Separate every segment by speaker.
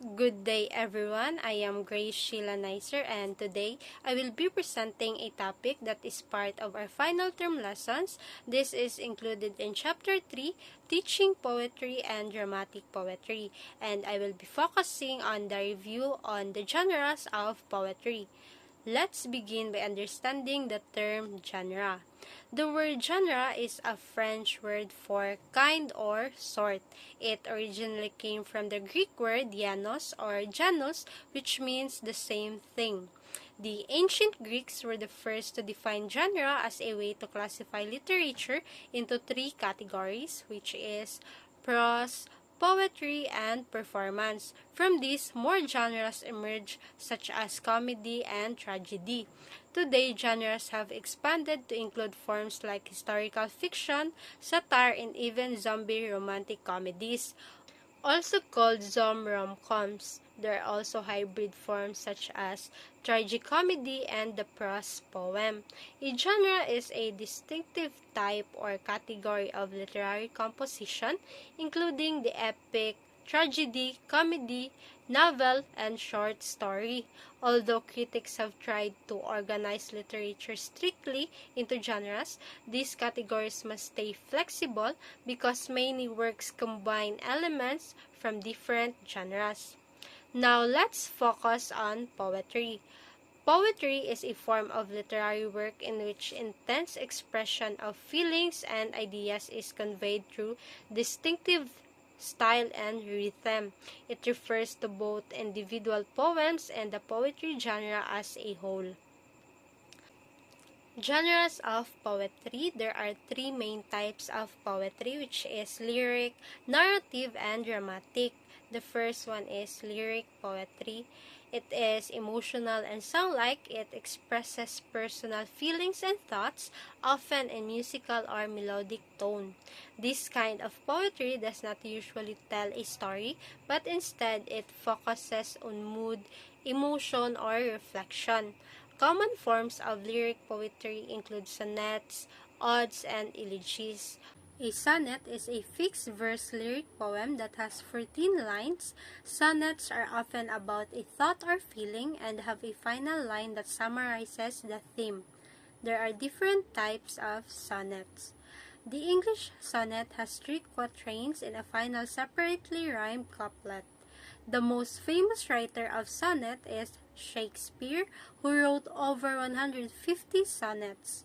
Speaker 1: Good day everyone, I am Grace Sheila Nicer and today I will be presenting a topic that is part of our final term lessons. This is included in Chapter 3, Teaching Poetry and Dramatic Poetry, and I will be focusing on the review on the genres of poetry. Let's begin by understanding the term genre. The word genre is a French word for kind or sort. It originally came from the Greek word "janus" or "janus", which means the same thing. The ancient Greeks were the first to define genre as a way to classify literature into three categories, which is prose, poetry, and performance. From these, more genres emerged, such as comedy and tragedy. Today, genres have expanded to include forms like historical fiction, satire, and even zombie romantic comedies, also called rom-coms. There are also hybrid forms such as tragicomedy and the prose poem. A genre is a distinctive type or category of literary composition, including the epic, tragedy, comedy, novel, and short story. Although critics have tried to organize literature strictly into genres, these categories must stay flexible because many works combine elements from different genres. Now let's focus on poetry. Poetry is a form of literary work in which intense expression of feelings and ideas is conveyed through distinctive style and rhythm. It refers to both individual poems and the poetry genre as a whole. Genres of poetry. There are three main types of poetry, which is lyric, narrative, and dramatic. The first one is lyric poetry. It is emotional and song-like. It expresses personal feelings and thoughts, often in musical or melodic tone. This kind of poetry does not usually tell a story, but instead it focuses on mood, emotion, or reflection. Common forms of lyric poetry include sonnets, odes, and elegies. A sonnet is a fixed verse lyric poem that has 14 lines. Sonnets are often about a thought or feeling and have a final line that summarizes the theme. There are different types of sonnets. The English sonnet has 3 quatrains and a final separately rhymed couplet. The most famous writer of sonnet is Shakespeare, who wrote over 150 sonnets.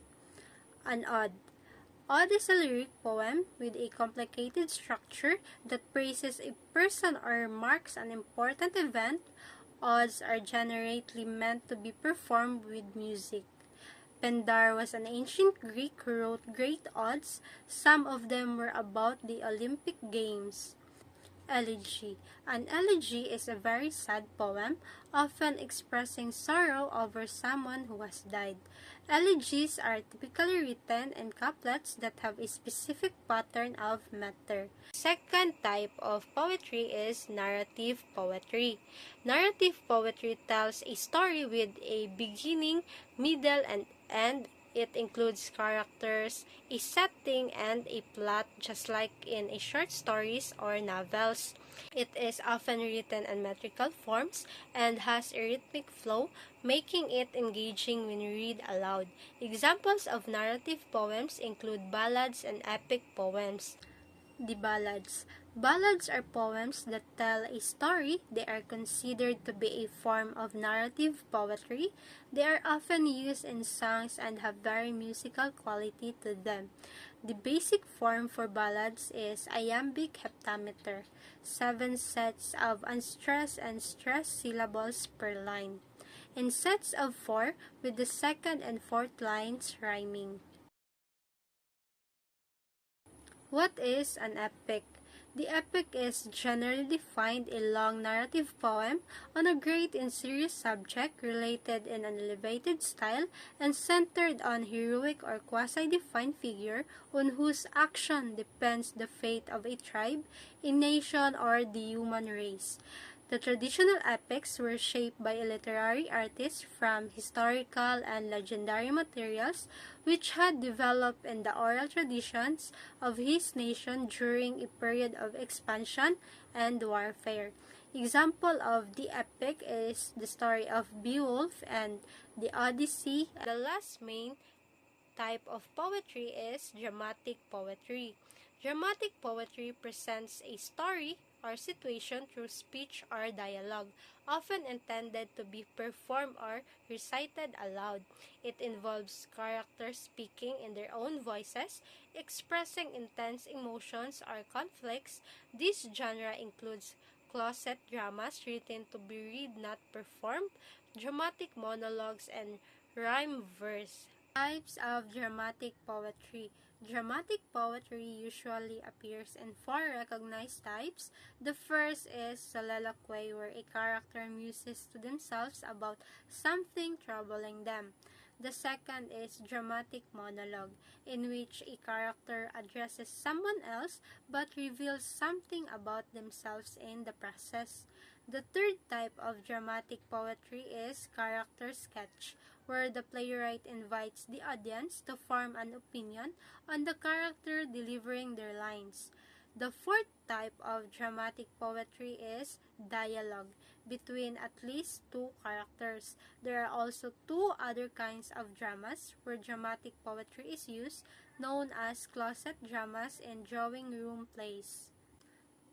Speaker 1: An ode. Ode is a lyric poem with a complicated structure that praises a person or marks an important event. Odes are generally meant to be performed with music. Pindar was an ancient Greek who wrote great odes. Some of them were about the Olympic Games. Elegy. An elegy is a very sad poem, often expressing sorrow over someone who has died. Elegies are typically written in couplets that have a specific pattern of meter. Second type of poetry is narrative poetry. Narrative poetry tells a story with a beginning, middle, and end. It includes characters, a setting, and a plot, just like in a short stories or novels. It is often written in metrical forms and has a rhythmic flow, making it engaging when read aloud. Examples of narrative poems include ballads and epic poems. The ballads. Ballads are poems that tell a story. They are considered to be a form of narrative poetry. They are often used in songs and have very musical quality to them. The basic form for ballads is iambic heptameter, 7 sets of unstressed and stressed syllables per line, in sets of 4 with the second and fourth lines rhyming. What is an epic? The epic is generally defined a long narrative poem on a great and serious subject related in an elevated style and centered on heroic or quasi-defined figure on whose action depends the fate of a tribe, a nation, or the human race. The traditional epics were shaped by literary artists from historical and legendary materials which had developed in the oral traditions of his nation during a period of expansion and warfare. Example of the epic is the story of Beowulf and the Odyssey. The last main type of poetry is dramatic poetry. Dramatic poetry presents a story or situation through speech or dialogue, often intended to be performed or recited aloud. It involves characters speaking in their own voices, expressing intense emotions or conflicts. This genre includes closet dramas written to be read, not performed, dramatic monologues, and rhyme verse. Types of dramatic poetry. Dramatic poetry usually appears in four recognized types. The first is soliloquy, where a character muses to themselves about something troubling them. The second is dramatic monologue, in which a character addresses someone else but reveals something about themselves in the process. The third type of dramatic poetry is character sketch, where the playwright invites the audience to form an opinion on the character delivering their lines. The fourth type of dramatic poetry is dialogue between at least two characters. There are also two other kinds of dramas where dramatic poetry is used, known as closet dramas and drawing room plays.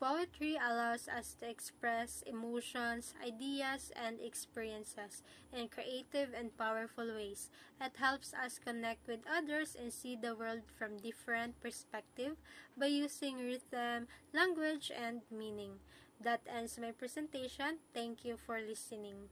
Speaker 1: Poetry allows us to express emotions, ideas, and experiences in creative and powerful ways. It helps us connect with others and see the world from different perspectives by using rhythm, language, and meaning. That ends my presentation. Thank you for listening.